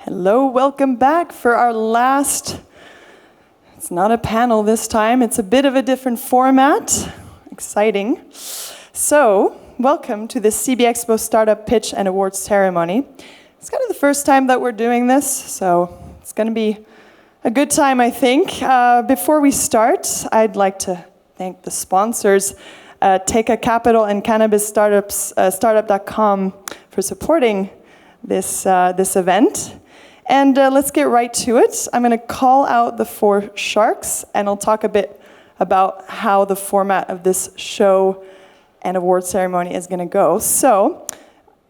Hello, welcome back for our last, it's not a panel this time, it's a bit of a different format. Exciting. So, welcome to the CB Expo Startup Pitch and Awards Ceremony. It's kind of the first time that we're doing this, so it's going to be a good time, I think. Before we start, I'd like to thank the sponsors, Teqa Capital and Cannabis Startups, Startup.com for supporting this event. And let's get right to it. I'm going to call out the 4 sharks, and I'll talk a bit about how the format of this show and award ceremony is going to go. So,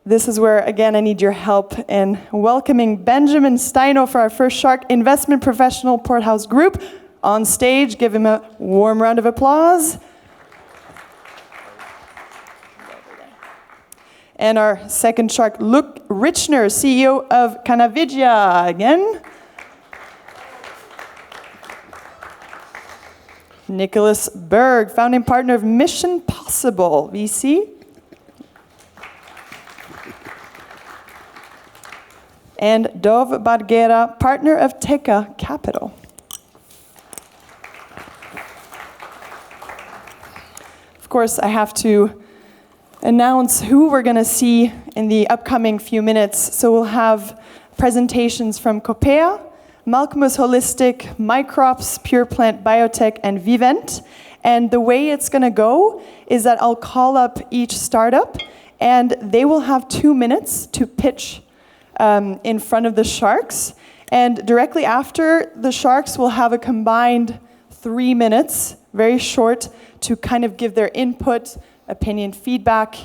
this is where, again, I need your help in welcoming Benjamin Steino for our first shark, investment professional Porthouse Group, on stage. Give him a warm round of applause. And our second shark, Luc Richner, CEO of Cannavidia, again. Nicholas Berg, founding partner of Mission Possible, VC. And Dov Bargera, partner of Teqa Capital. Of course, I have to announce who we're going to see in the upcoming few minutes. So we'll have presentations from Copea, Malcolmus Holistic, MyCrops, Pure Plant Biotech, and Vivent. And the way it's going to go is that I'll call up each startup, and they will have 2 minutes to pitch in front of the sharks. And directly after, the sharks will have a combined 3 minutes, very short, to kind of give their input, opinion, feedback,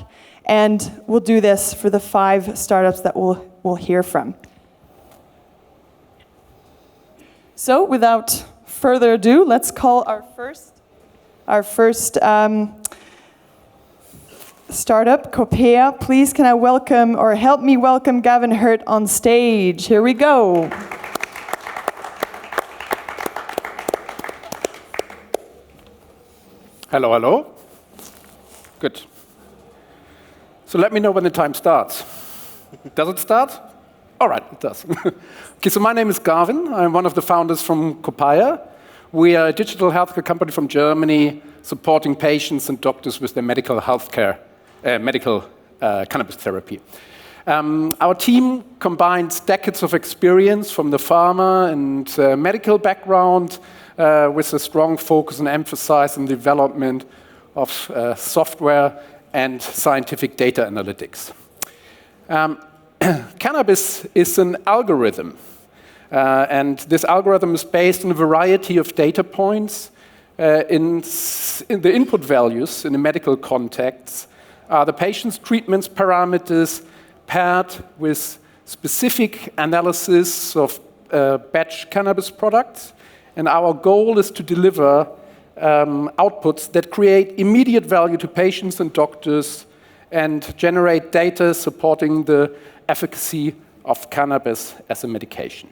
and we'll do this for the 5 startups that we'll hear from. So, without further ado, let's call our first startup, Copea. Please, can I welcome, or help me welcome Gavin Hurt on stage. Here we go. Hello, hello. Good. So let me know when the time starts. Does it start? All right, it does. Okay, so my name is Gavin. I'm one of the founders from Copea. We are a digital healthcare company from Germany supporting patients and doctors with their medical healthcare, cannabis therapy. Our team combines decades of experience from the pharma and medical background with a strong focus and emphasis on development of software and scientific data analytics. Cannabis is an algorithm, and this algorithm is based on a variety of data points. In the input values in the medical context are the patient's treatments parameters paired with specific analysis of batch cannabis products, and our goal is to deliver outputs that create immediate value to patients and doctors and generate data supporting the efficacy of cannabis as a medication.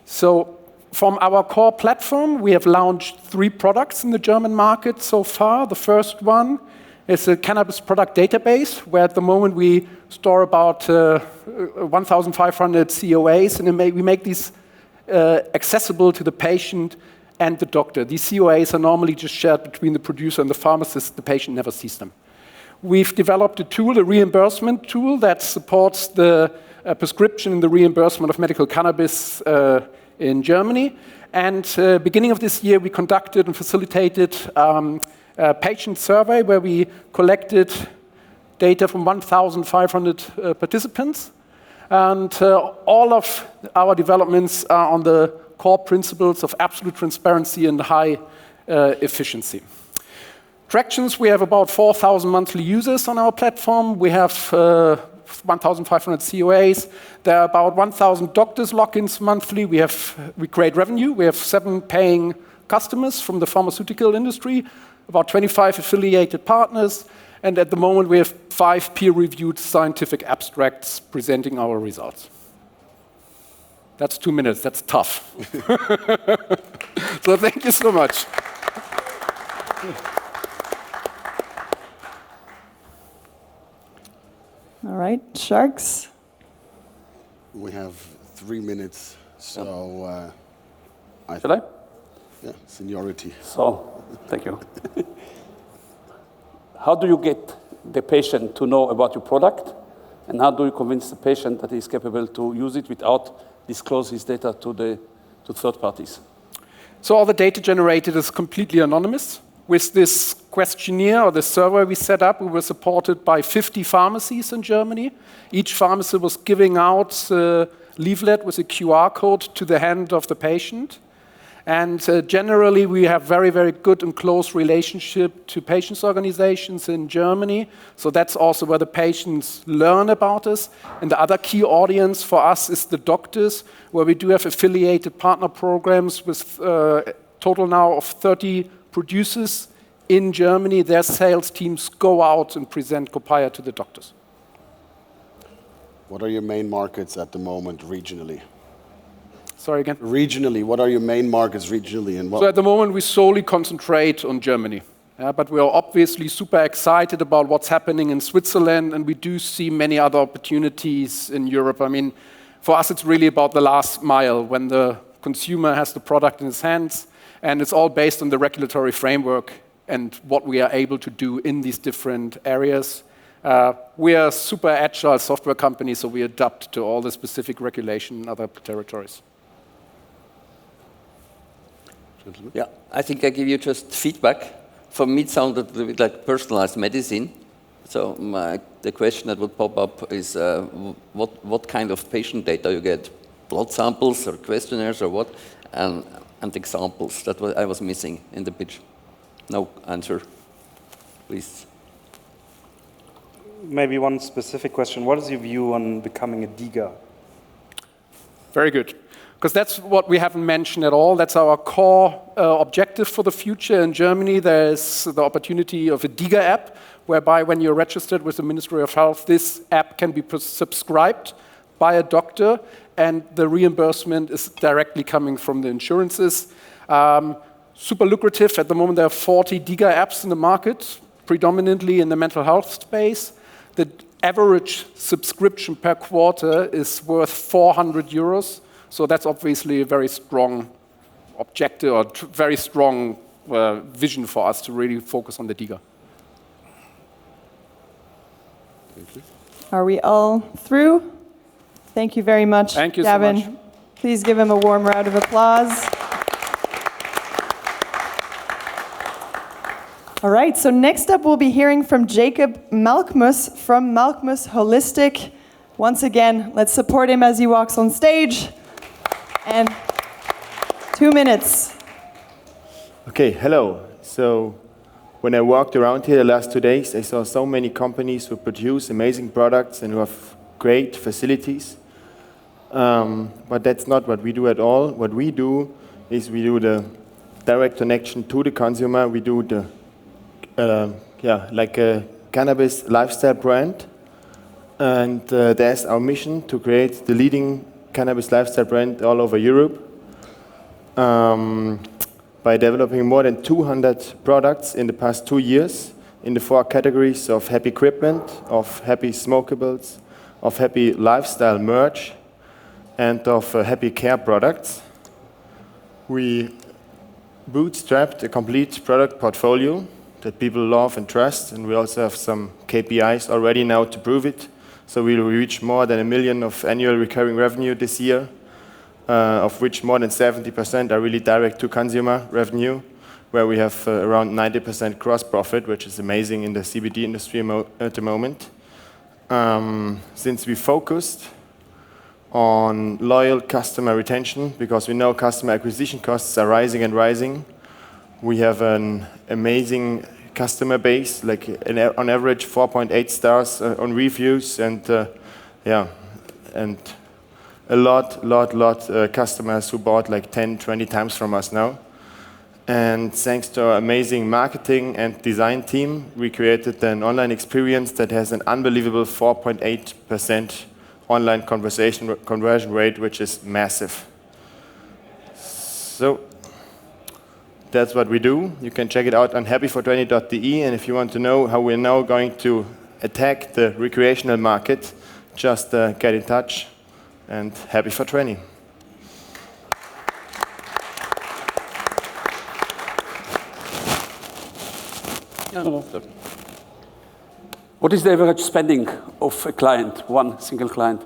So from our core platform, we have launched 3 products in the German market so far. The first one is a cannabis product database, where at the moment we store about 1,500 COAs, and we make these accessible to the patient and the doctor. These COAs are normally just shared between the producer and the pharmacist. The patient never sees them. We've developed a tool, a reimbursement tool, that supports the prescription and the reimbursement of medical cannabis in Germany. And beginning of this year, we conducted and facilitated a patient survey where we collected data from 1,500 participants. And all of our developments are on the core principles of absolute transparency and high efficiency. Tractions, we have about 4,000 monthly users on our platform. We have 1,500 COAs. There are about 1,000 doctors logins monthly. We create revenue. We have 7 paying customers from the pharmaceutical industry, about 25 affiliated partners, and at the moment we have 5 peer-reviewed scientific abstracts presenting our results. That's 2 minutes. That's tough. So thank you so much. All right, sharks. We have 3 minutes. So, Shall I? Yeah, seniority. So, thank you. How do you get the patient to know about your product? And how do you convince the patient that he is capable to use it without disclose his data to third parties? So all the data generated is completely anonymous. With this questionnaire or the survey we set up, we were supported by 50 pharmacies in Germany. Each pharmacy was giving out a leaflet with a QR code to the hand of the patient. And generally, we have very, very good and close relationship to patients' organizations in Germany. So that's also where the patients learn about us. And the other key audience for us is the doctors, where we do have affiliated partner programs with a total now of 30 producers in Germany. Their sales teams go out and present Copaya to the doctors. What are your main markets at the moment regionally? Sorry again? Regionally, what are your main markets regionally? And what? So at the moment, we solely concentrate on Germany. But we are obviously super excited about what's happening in Switzerland, and we do see many other opportunities in Europe. I mean, for us, it's really about the last mile, when the consumer has the product in his hands, and it's all based on the regulatory framework and what we are able to do in these different areas. We are a super agile software company, so we adapt to all the specific regulation in other territories. Yeah, I think I give you just feedback. For me, it sounded a little bit like personalized medicine. So the question that would pop up is what kind of patient data you get? Blood samples or questionnaires or what? And examples. That I was missing in the pitch. No answer, please. Maybe one specific question. What is your view on becoming a DIGA? Very good. Because that's what we haven't mentioned at all. That's our core objective for the future. In Germany, there's the opportunity of a DIGA app, whereby when you're registered with the Ministry of Health, this app can be subscribed by a doctor, and the reimbursement is directly coming from the insurances. Super lucrative. At the moment, there are 40 DIGA apps in the market, predominantly in the mental health space. The average subscription per quarter is worth 400 euros. So that's obviously a very strong objective or very strong vision for us to really focus on the DIGA. Thank you. Are we all through? Thank you very much, Thank you Gavin. so much. Please give him a warm round of applause. All right, so next up we'll be hearing from Jacob Malkmus from Malkmus Holistic. Once again, let's support him as he walks on stage. And 2 minutes. Okay, hello. So when I walked around here the last 2 days, I saw so many companies who produce amazing products and who have great facilities. But that's not what we do at all. What we do is we do the direct connection to the consumer. We do the, like a cannabis lifestyle brand. And that's our mission, to create the leading cannabis lifestyle brand all over Europe by developing more than 200 products in the past 2 years in the 4 categories of happy equipment, of happy smokables, of happy lifestyle merch, and of happy care products. We bootstrapped a complete product portfolio that people love and trust, and we also have some KPIs already now to prove it. So we will reach more than 1 million of annual recurring revenue this year, of which more than 70% are really direct-to-consumer revenue, where we have around 90% gross profit, which is amazing in the CBD industry at the moment. Since we focused on loyal customer retention, because we know customer acquisition costs are rising and rising, we have an amazing customer base, like on average 4.8 stars on reviews, and and a lot customers who bought like 10, 20 times from us now. And thanks to our amazing marketing and design team, we created an online experience that has an unbelievable 4.8% online conversion rate, which is massive. So that's what we do. You can check it out on happyfor20.de, and if you want to know how we're now going to attack the recreational market, just get in touch, and happy for training. What is the average spending of a client, one single client?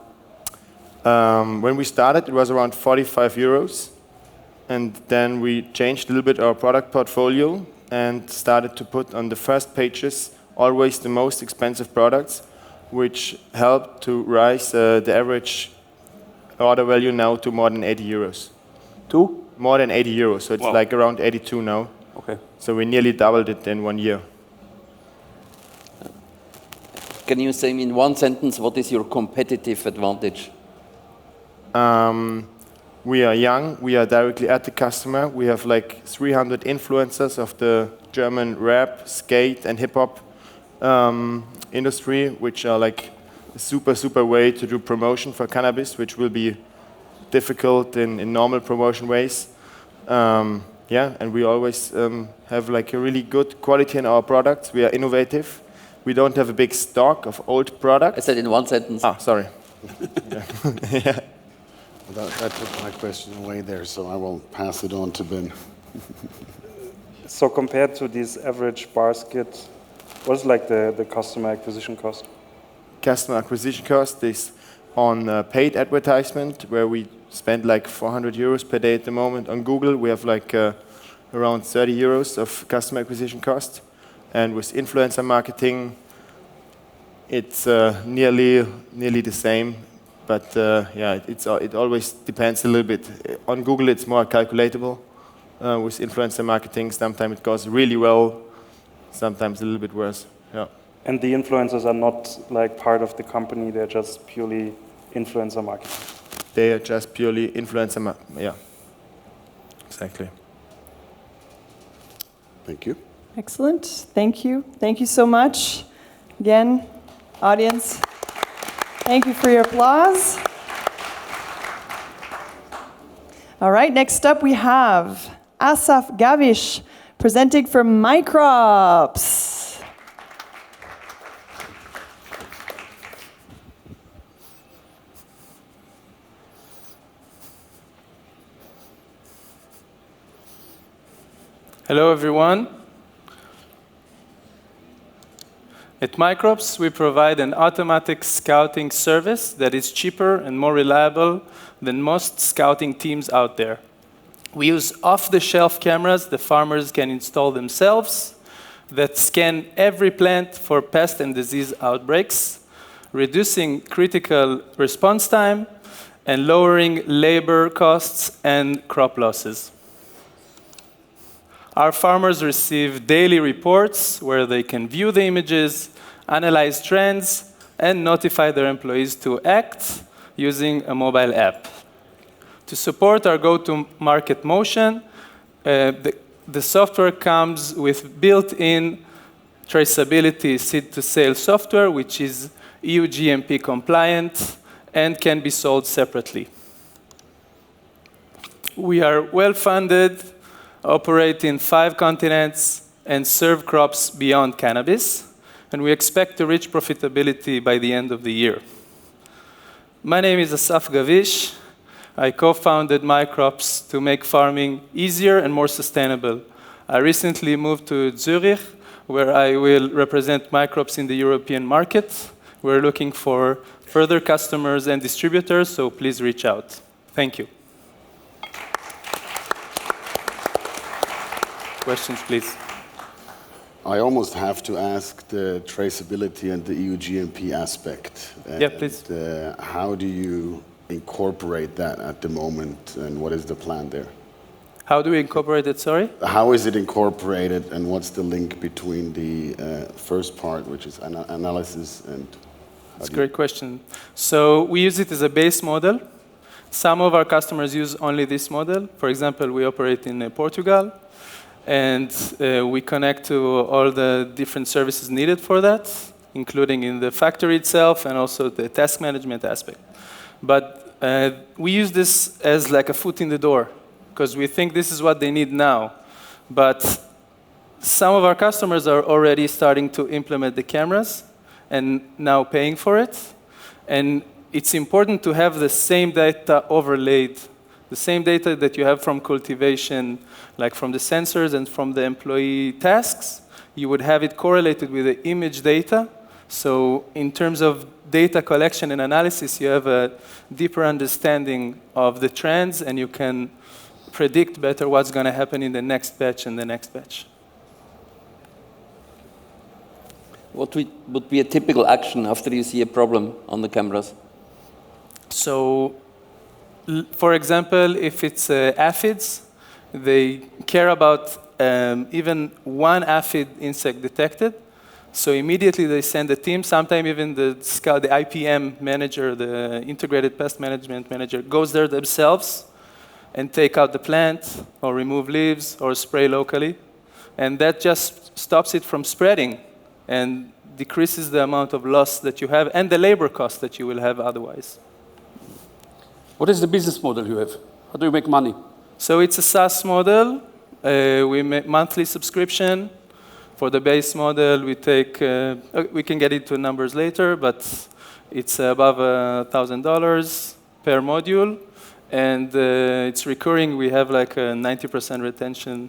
When we started, it was around 45 euros. And then we changed a little bit our product portfolio and started to put on the first pages always the most expensive products, which helped to rise the average order value now to more than 80 euros. Two? More than 80 euros, so it's like around 82 now. Okay. So we nearly doubled it in 1 year. Can you say in one sentence what is your competitive advantage? We are young, we are directly at the customer. We have like 300 influencers of the German rap, skate, and hip-hop industry, which are like a super way to do promotion for cannabis, which will be difficult in normal promotion ways. Yeah, and we always have like a really good quality in our products. We are innovative. We don't have a big stock of old products. I said in one sentence. Ah, sorry. Yeah. That took my question away there, so I will pass it on to Ben. So compared to this average basket, what is like the customer acquisition cost? Customer acquisition cost is on paid advertisement, where we spend like 400 euros per day at the moment. On Google, we have like around 30 euros of customer acquisition cost. And with influencer marketing, it's nearly the same. But yeah, it always depends a little bit. On Google, it's more calculatable. With influencer marketing, sometimes it goes really well, sometimes a little bit worse. Yeah. And the influencers are not like part of the company; they're just purely influencer marketing. They are just purely influencer. Yeah. Exactly. Thank you. Excellent. Thank you. Thank you so much. Again, audience, thank you for your applause. All right, next up we have Asaf Gavish presenting for MyCrops. Hello, everyone. At MyCrops, we provide an automatic scouting service that is cheaper and more reliable than most scouting teams out there. We use off-the-shelf cameras the farmers can install themselves that scan every plant for pest and disease outbreaks, reducing critical response time and lowering labor costs and crop losses. Our farmers receive daily reports where they can view the images, analyze trends, and notify their employees to act using a mobile app. To support our go-to-market motion, the software comes with built-in traceability seed-to-sale software, which is EU GMP compliant and can be sold separately. We are well-funded, operate in 5 continents, and serve crops beyond cannabis, and we expect to reach profitability by the end of the year. My name is Asaf Gavish. I co-founded MyCrops to make farming easier and more sustainable. I recently moved to Zurich, where I will represent MyCrops in the European market. We're looking for further customers and distributors, so please reach out. Thank you. Questions, please. I almost have to ask the traceability and the EU GMP aspect. Yeah, please. How do you incorporate that at the moment, and what is the plan there? How do we incorporate it, sorry? How is it incorporated, and what's the link between the first part, which is analysis, and... That's a great question. So we use it as a base model. Some of our customers use only this model. For example, we operate in Portugal, and we connect to all the different services needed for that, including in the factory itself and also the task management aspect. But we use this as like a foot in the door, because we think this is what they need now. But some of our customers are already starting to implement the cameras and now paying for it. And it's important to have the same data overlaid, the same data that you have from cultivation, like from the sensors and from the employee tasks. You would have it correlated with the image data. So in terms of data collection and analysis, you have a deeper understanding of the trends, and you can predict better what's going to happen in the next batch and the next batch. What would be a typical action after you see a problem on the cameras? So, for example, if it's aphids, they care about even one aphid insect detected. So immediately they send a team. Sometimes even the IPM manager, the integrated pest management manager, goes there themselves and take out the plant or remove leaves or spray locally. And that just stops it from spreading and decreases the amount of loss that you have and the labor cost that you will have otherwise. What is the business model you have? How do you make money? So it's a SaaS model. We make monthly subscription. For the base model, we take, we can get into numbers later, but it's above $1,000 per module. And it's recurring. We have like a 90% retention,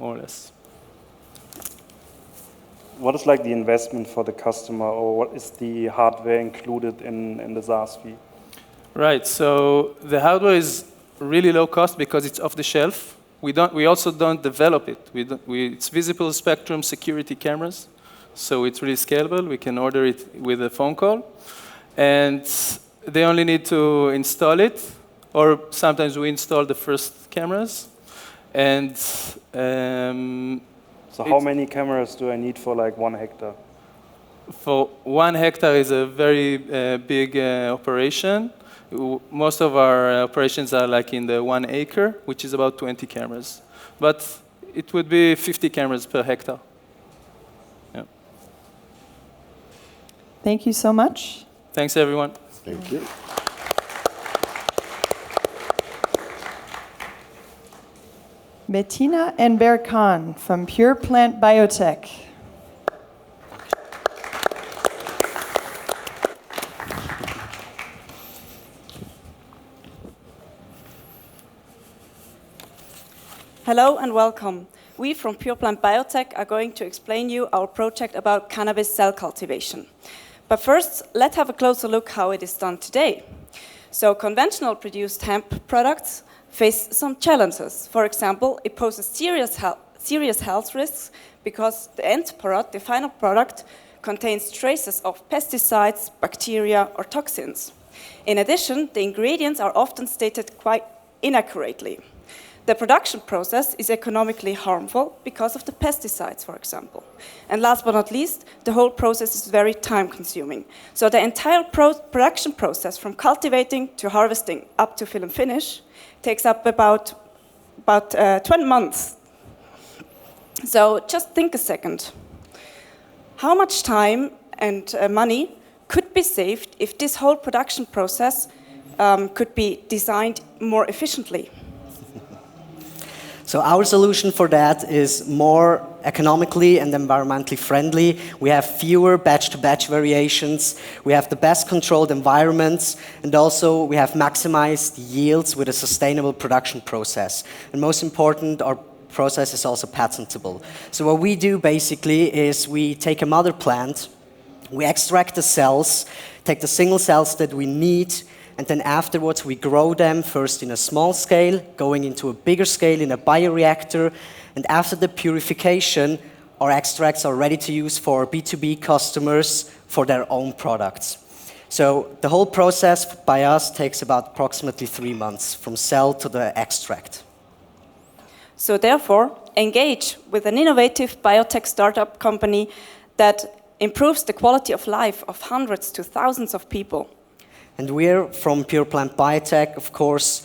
more or less. What is like the investment for the customer, or what is the hardware included in the SaaS fee? Right, so the hardware is really low cost because it's off the shelf. We also don't develop it. It's visible spectrum security cameras, so it's really scalable. We can order it with a phone call, and they only need to install it, or sometimes we install the first cameras. And so how many cameras do I need for like 1 hectare? For 1 hectare is a very big operation. Most of our operations are like in the 1 acre, which is about 20 cameras. But it would be 50 cameras per hectare. Yeah. Thank you so much. Thanks, everyone. Thank you. Bettina and Berkan from Pure Plant Biotech. Hello and welcome. We from Pure Plant Biotech are going to explain you our project about cannabis cell cultivation. But first, let's have a closer look how it is done today. So conventional produced hemp products face some challenges. For example, it poses serious health risks because the end product, the final product, contains traces of pesticides, bacteria, or toxins. In addition, the ingredients are often stated quite inaccurately. The production process is economically harmful because of the pesticides, for example. And last but not least, the whole process is very time-consuming. So the entire production process, from cultivating to harvesting up to fill and finish, takes up about 20 months. So just think a second. How much time and money could be saved if this whole production process could be designed more efficiently? So our solution for that is more economically and environmentally friendly. We have fewer batch-to-batch variations. We have the best controlled environments, and also we have maximized yields with a sustainable production process. And most important, our process is also patentable. So what we do basically is we take a mother plant, we extract the cells, take the single cells that we need, and then afterwards we grow them first in a small scale, going into a bigger scale in a bioreactor, and after the purification, our extracts are ready to use for B2B customers for their own products. So the whole process by us takes about approximately 3 months, from cell to the extract. So therefore, engage with an innovative biotech startup company that improves the quality of life of hundreds to thousands of people. And we're from Pure Plant Biotech, of course.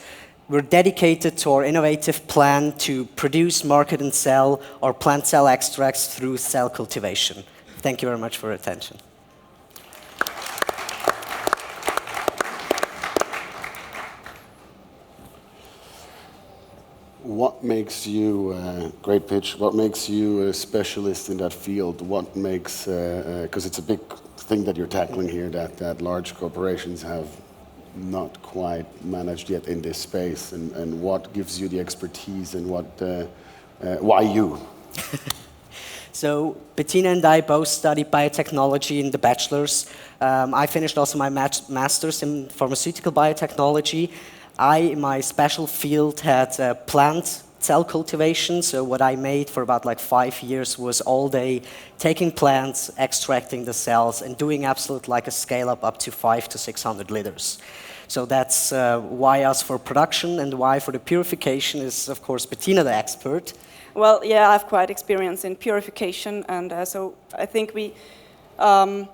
We're dedicated to our innovative plan to produce, market, and sell our plant cell extracts through cell cultivation. Thank you very much for your attention. What makes you, great pitch, what makes you a specialist in that field? What makes, because it's a big thing that you're tackling here that large corporations have not quite managed yet in this space, and what gives you the expertise, and why you? So Bettina and I both studied biotechnology in the bachelor's. I finished also my master's in pharmaceutical biotechnology. I, in my special field, had plant cell cultivation. So what I made for about like 5 years was all day taking plants, extracting the cells, and doing absolute like a scale up to 500 to 600 liters. So that's why us for production, and why for the purification is, of course, Bettina the expert. Well, yeah, I have quite experience in purification, and so I think we are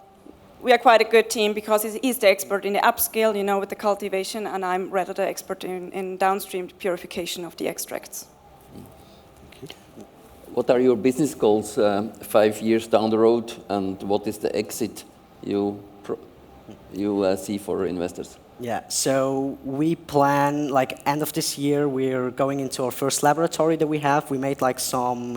quite a good team, because he's the expert in the upscale, you know, with the cultivation, and I'm rather the expert in downstream purification of the extracts. What are your business goals 5 years down the road, and what is the exit you see for investors? Yeah, so we plan, like, end of this year, we're going into our first laboratory that we have. We made, like, some,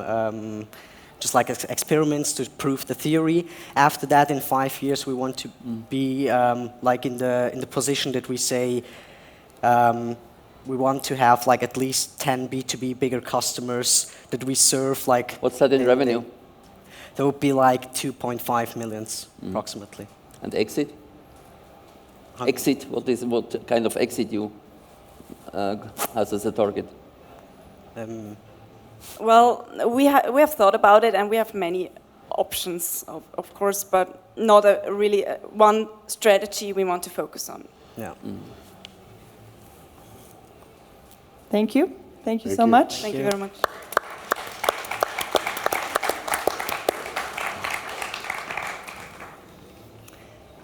just like experiments to prove the theory. After that, in 5 years, we want to be, like, in the position that we say, we want to have, like, at least 10 B2B bigger customers that we serve, like... What's that in revenue? That would be, like, 2.5 millions, approximately. And exit? Exit, what kind of exit you has as a target? Well, we have thought about it, and we have many options, of course, but not a really one strategy we want to focus on. Yeah. Thank you. Thank you so much. Thank you very much.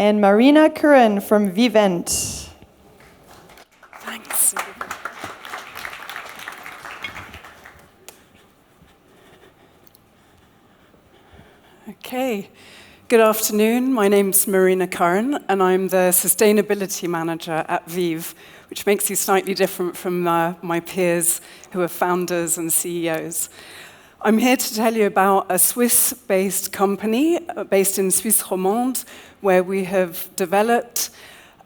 And Marina Curran from Vivent. Thanks. Okay. Good afternoon. My name's Marina Curran, and I'm the Sustainability Manager at Vive, which makes you slightly different from my peers who are founders and CEOs. I'm here to tell you about a Swiss-based company based in Suisse Romande, where we have developed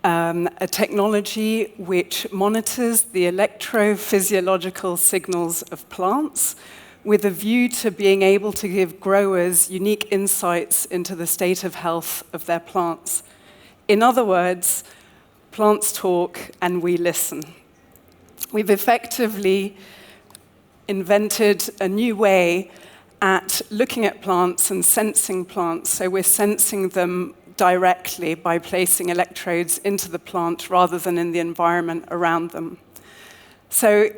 a technology which monitors the electrophysiological signals of plants with a view to being able to give growers unique insights into the state of health of their plants. In other words, plants talk and we listen. We've effectively invented a new way at looking at plants and sensing plants. So we're sensing them directly by placing electrodes into the plant rather than in the environment around them. So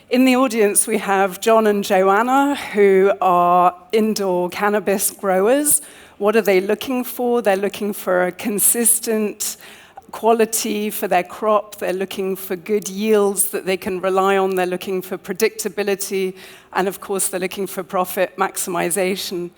in the audience, we have John and Joanna, who are indoor cannabis growers. What are they looking for? They're looking for a consistent quality for their crop. They're looking for good yields that they can rely on. They're looking for predictability. And of course, they're looking for profit maximization.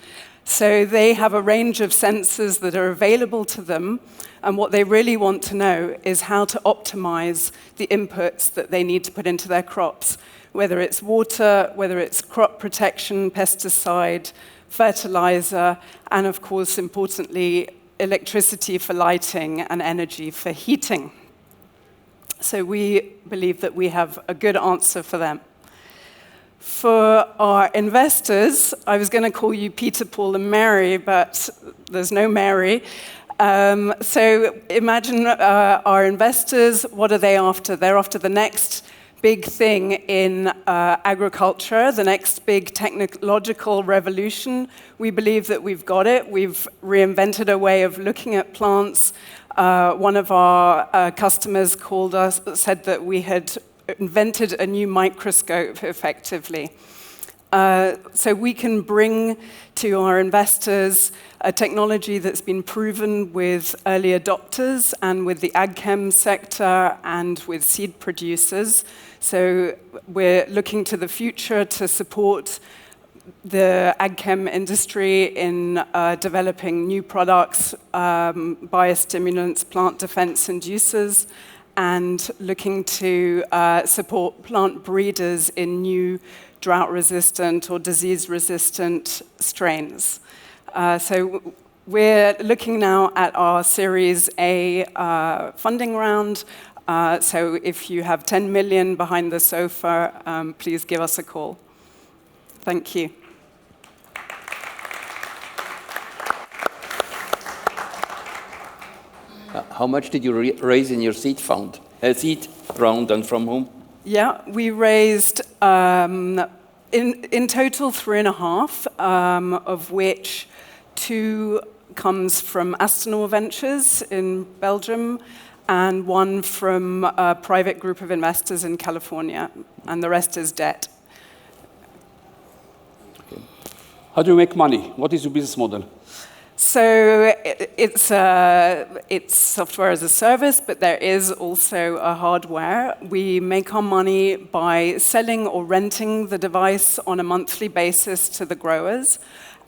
So they have a range of sensors that are available to them. And what they really want to know is how to optimize the inputs that they need to put into their crops, whether it's water, whether it's crop protection, pesticide, fertilizer, and of course, importantly, electricity for lighting and energy for heating. So we believe that we have a good answer for them. For our investors, I was going to call you Peter, Paul, and Mary, but there's no Mary. So imagine our investors, what are they after? They're after the next big thing in agriculture, the next big technological revolution. We believe that we've got it. We've reinvented a way of looking at plants. One of our customers called us, said that we had invented a new microscope, effectively. So we can bring to our investors a technology that's been proven with early adopters and with the ag-chem sector and with seed producers. So we're looking to the future to support the ag-chem industry in developing new products, biostimulants, plant defense inducers, and looking to support plant breeders in new drought-resistant or disease-resistant strains. So We're looking now at our Series A funding round. So if you have 10 million behind the sofa, please give us a call. Thank you. How much did you raise in your seed round, and from whom? Yeah, we raised in total 3.5, of which 2 comes from Astonor Ventures in Belgium, and 1 from a private group of investors in California, and the rest is debt. Okay. How do you make money? What is your business model? So it's software as a service, but there is also a hardware. We make our money by selling or renting the device on a monthly basis to the growers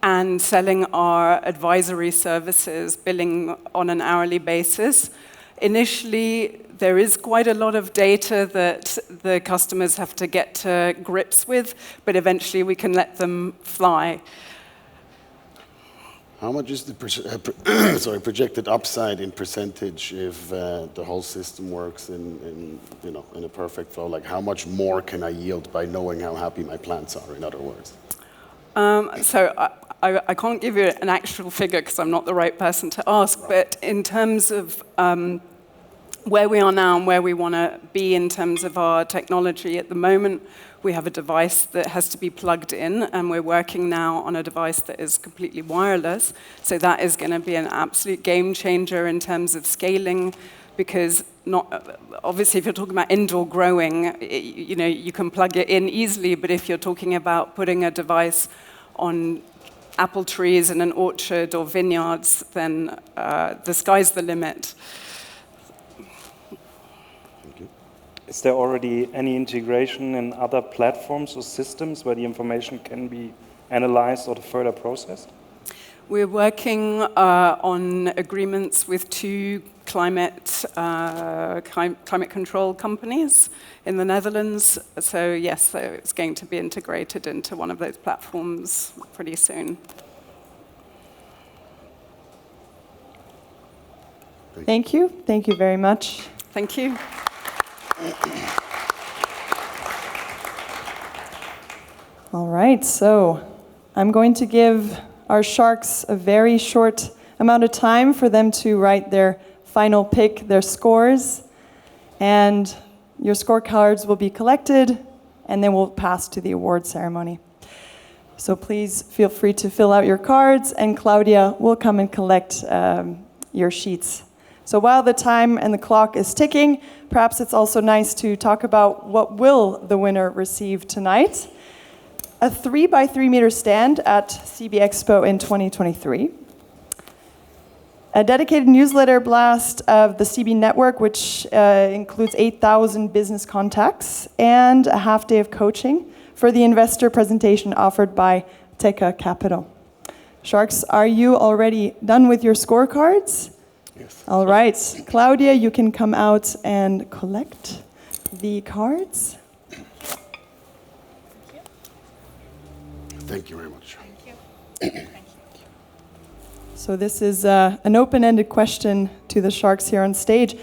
and selling our advisory services, billing on an hourly basis. Initially, there is quite a lot of data that the customers have to get to grips with, but eventually we can let them fly. How much is the projected upside in percentage if the whole system works in a perfect flow? Like how much more can I yield by knowing how happy my plants are, in other words? So I can't give you an actual figure because I'm not the right person to ask, but in terms of where we are now and where we want to be in terms of our technology at the moment, we have a device that has to be plugged in, and we're working now on a device that is completely wireless. So that is going to be an absolute game changer in terms of scaling, because obviously if you're talking about indoor growing, you can plug it in easily, but if you're talking about putting a device on apple trees in an orchard or vineyards, then the sky's the limit. Is there already any integration in other platforms or systems where the information can be analyzed or further processed? We're working on agreements with 2 climate control companies in the Netherlands. So yes, so it's going to be integrated into one of those platforms pretty soon. Thank you. Thank you very much. Thank you. All right, so I'm going to give our sharks a very short amount of time for them to write their final pick, their scores, and your scorecards will be collected, and then we'll pass to the award ceremony. So please feel free to fill out your cards, and Claudia will come and collect your sheets. So while the time and the clock is ticking, perhaps it's also nice to talk about what will the winner receive tonight. A 3 by 3 meter stand at CB Expo in 2023. A dedicated newsletter blast of the CB network, which includes 8,000 business contacts, and a half day of coaching for the investor presentation offered by Teqa Capital. Sharks, are you already done with your scorecards? Yes. All right. Claudia, you can come out and collect the cards. Thank you very much. Thank you. So this is an open-ended question to the sharks here on stage.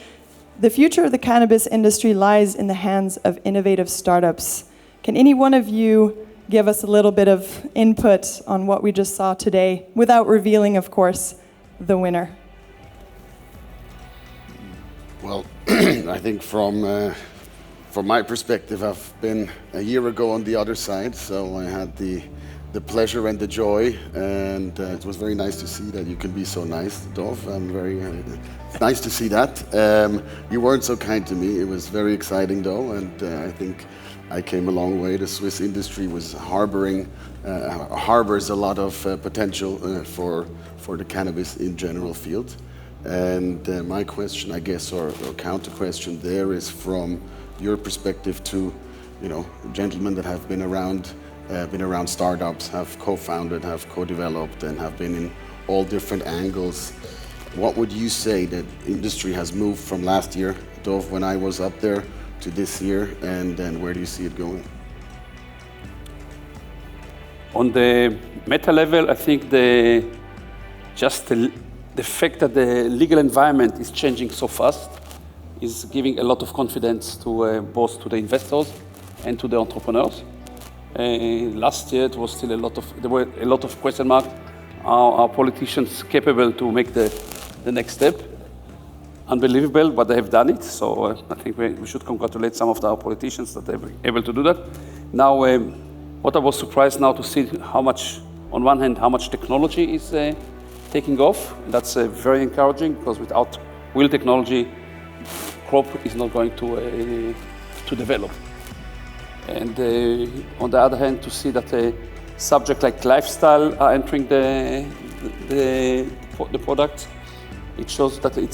The future of the cannabis industry lies in the hands of innovative startups. Can any one of you give us a little bit of input on what we just saw today, without revealing, of course, the winner? Well, I think from my perspective, I've been a year ago on the other side, so I had the pleasure and the joy, and it was very nice to see that you can be so nice, Dov. It's nice to see that. You weren't so kind to me. It was very exciting, though, and I think I came a long way. The Swiss industry was harbors a lot of potential for the cannabis in general field. And my question, I guess, or counter question there is from your perspective to, gentlemen that have been around startups, have co-founded, have co-developed, and have been in all different angles. What would you say that industry has moved from last year, Dov, when I was up there, to this year, and then where do you see it going? On the meta level, I think just the fact that the legal environment is changing so fast is giving a lot of confidence to both to the investors and to the entrepreneurs. Last year, there were a lot of question marks. Are politicians capable to make the next step? Unbelievable, but they have done it. So I think we should congratulate some of our politicians that they were able to do that. Now, what I was surprised now to see how much, on one hand, how much technology is taking off. That's very encouraging, because without real technology, crop is not going to develop. And on the other hand, to see that subjects like lifestyle are entering the product, it shows that there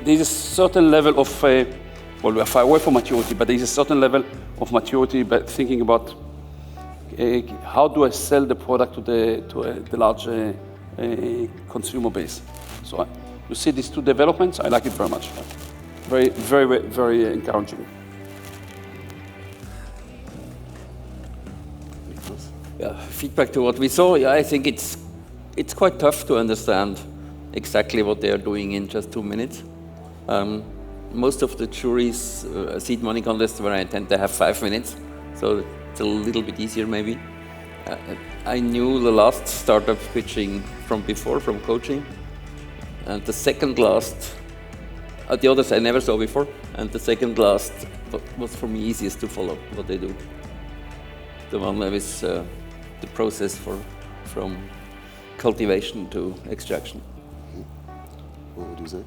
is a certain level of, well, we are far away from maturity, but there is a certain level of maturity by thinking about how do I sell the product to the large consumer base. So you see these two developments, I like it very much. Very, very, very encouraging. Yeah, feedback to what we saw. Yeah, I think it's quite tough to understand exactly what they are doing in just 2 minutes. Most of the juries, seed money contests where I attend, they have 5 minutes, so it's a little bit easier maybe. I knew the last startup pitching from before, from coaching, and the second last, the others I never saw before, and the second last was for me easiest to follow what they do. The one that is the process from cultivation to extraction. What would you say?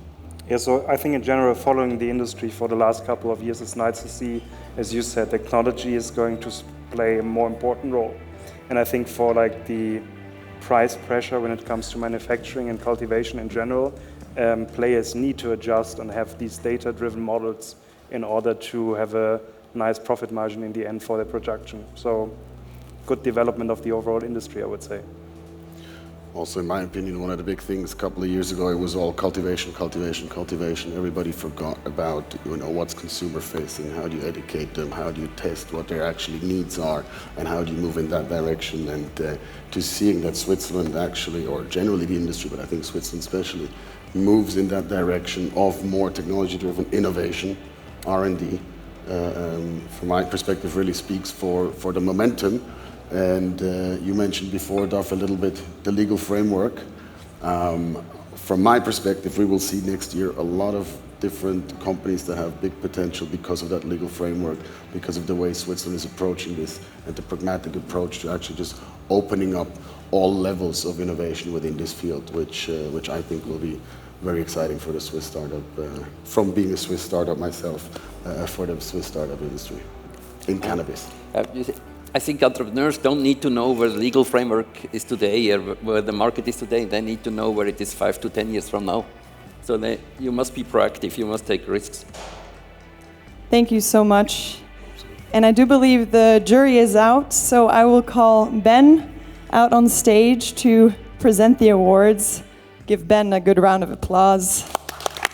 Yeah, so I think in general, following the industry for the last couple of years, it's nice to see, as you said, technology is going to play a more important role. And I think for like the price pressure when it comes to manufacturing and cultivation in general, players need to adjust and have these data-driven models in order to have a nice profit margin in the end for their production. So good development of the overall industry, I would say. Also, in my opinion, one of the big things a couple of years ago, it was all cultivation, cultivation, cultivation. Everybody forgot about, what's consumer facing, how do you educate them, how do you test what their actually needs are, and how do you move in that direction. And to seeing that Switzerland actually, or generally the industry, but I think Switzerland especially, moves in that direction of more technology-driven innovation, R&D, from my perspective, really speaks for the momentum. And you mentioned before, Duff, a little bit the legal framework. From my perspective, we will see next year a lot of different companies that have big potential because of that legal framework, because of the way Switzerland is approaching this, and the pragmatic approach to actually just opening up all levels of innovation within this field, which I think will be very exciting for the Swiss startup, from being a Swiss startup myself, for the Swiss startup industry in cannabis. I think entrepreneurs don't need to know where the legal framework is today or where the market is today. They need to know where it is 5 to 10 years from now. So you must be proactive, you must take risks. Thank you so much. And I do believe the jury is out, so I will call Ben out on stage to present the awards. Give Ben a good round of applause.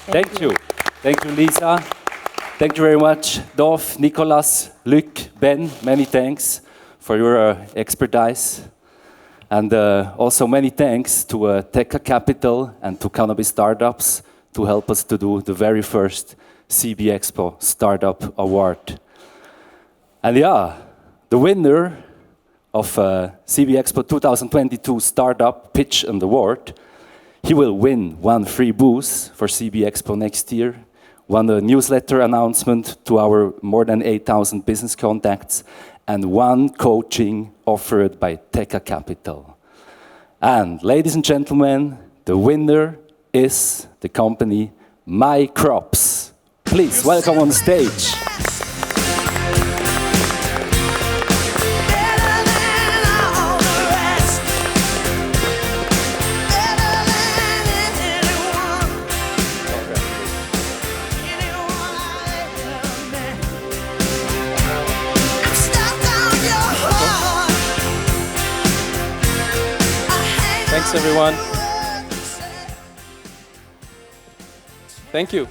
Thank you. Thank you, Lisa. Thank you very much, Dov, Nicolas, Luc, Ben. Many thanks for your expertise. And also many thanks to Teqa Capital and to Cannabis Startups to help us to do the very first CB Expo Startup Award. And yeah, the winner of CB Expo 2022 Startup Pitch and Award, he will win 1 free booth for CB Expo next year, 1 newsletter announcement to our more than 8,000 business contacts, and 1 coaching offered by Teqa Capital. And ladies and gentlemen, the winner is the company MyCrops. Please welcome on stage. Thanks, everyone. Thank you.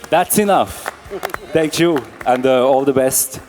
That's enough. Thank you, and all the best.